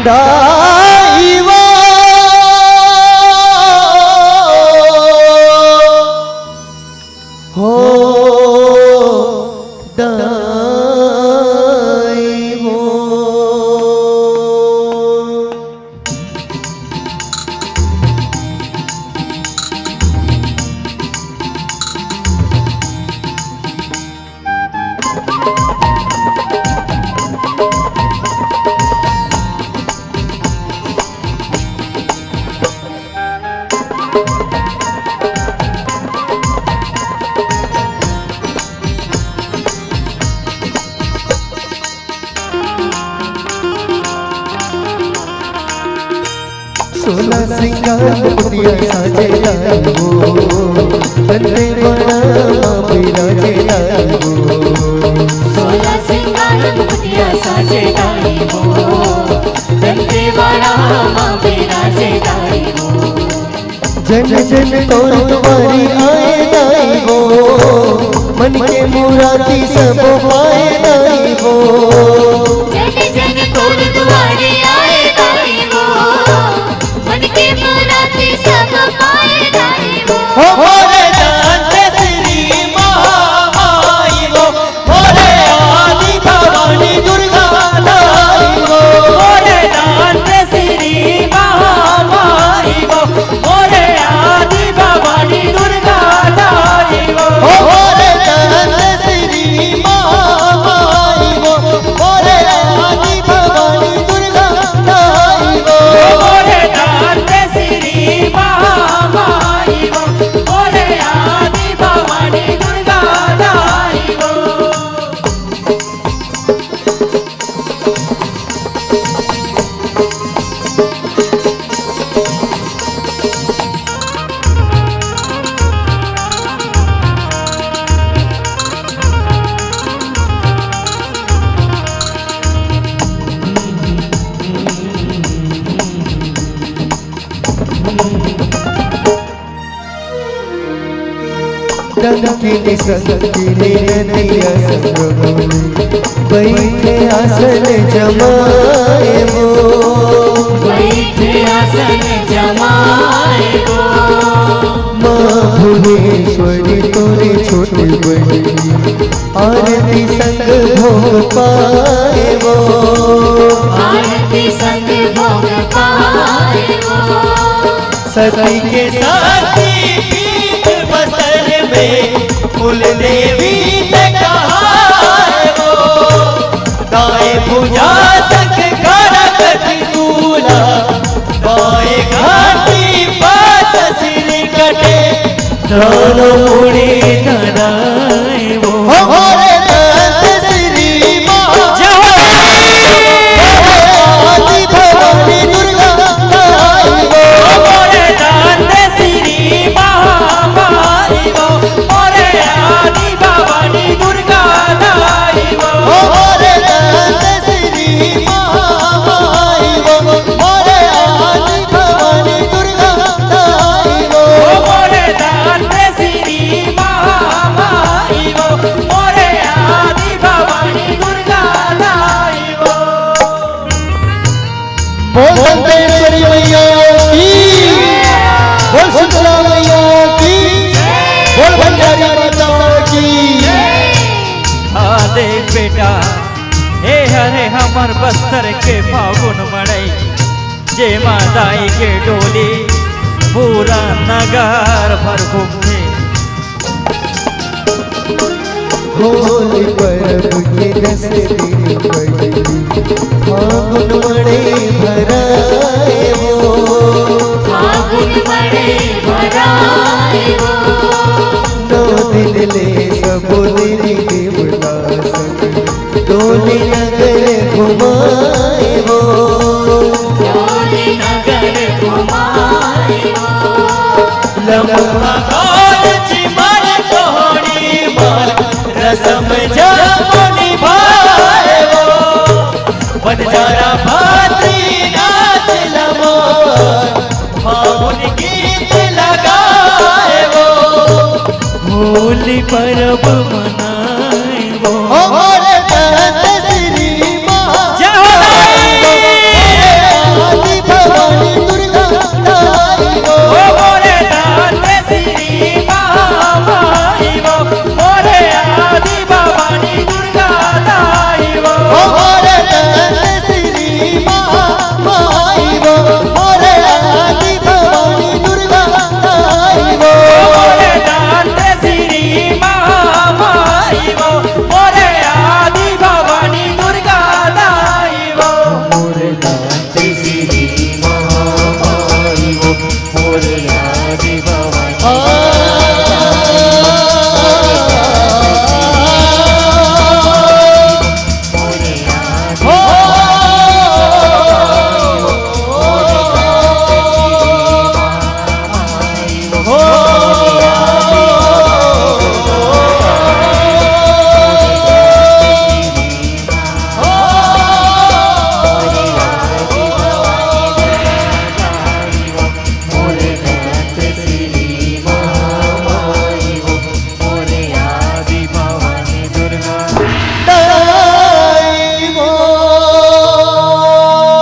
दाइवो हो दाइवो। सोना सिंगार मुकुटिया साजे लाइवो बंदे बड़ा बिराजे लाइवो। सोना सिंगार मुकुटिया साजे लाइवो बंदे बड़ा बिराजे लाइवो। जन जन तोर तुम्हारी आए लाइवो मन के मुरादी सब पाए लाइवो। जन जन तोर तुम्हारी आए लाइवो मन के मुरादी सब पाए लाइवो। मोरे दांत श्री महामाईवो मोरे आदि भवानी दुर्गा लाइवो। मोरे दांत श्री महामाईवो मोरे आदि भवानी दुर्गा लाइवो। मोरे दांत श्री महामाईवो मोरे आदि भवानी दुर्गा लाइवो। मोरे दांत श्री महामाईवो मोरे आदि भवानी दुर्गा लाइवो। डंकिनी संकिनी नदिया संगमोली बैठे आसन जमाए वो। बैठे आसन जमाए वो। माँ भुवनेश्वरी तोरी छोटी बड़ी आरती संग भोग पाए वो। आरती संग भोग पाए वो। सती के साथी पीठ बसर में कुल देवी ने कहा है वो। दाएं भुजा तक करक त्रिशूला बाएं घाटी पात सिर कटे दोनों मुड़ी धराए वो। मोरे दांत श्री महामाई भवानी दुर्गा लाइवो। मोरे दांत श्री महामाईवो मोरे आदि भवानी दुर्गा लाइवो। मोरे दांत श्री महामाईवो मोरे आदि भवानी दुर्गा लाइवो। मोरे दांत श्री महामाईवो मोरे आदि भवानी दुर्गा लाइवो। बोल संतेश्वरी मैया की, बोल शीतला मैया की, बोल भंडारी माता की। देख बेटा हे हरे हमर बस्तर के फागुन मड़ई जे मादाई के डोली पूरा नगर भर घूमते। होली पर्व के 10 दिन पड़ी फागुन मड़े भराए वो। फागुन मड़े भराए वो। 9 दिन ले सब तेरी देवता संग डोली नगर घुमाए वो। डोली नगर घुमाए वो। लम्हा काल चिमर तोड़ी मार रसम जामुनी भाए वो। बंजारा भाती नाच लमार फागुन गीत लगाए वो। होली पर्व मनाए वो। मोरे दांत श्री महामाई लो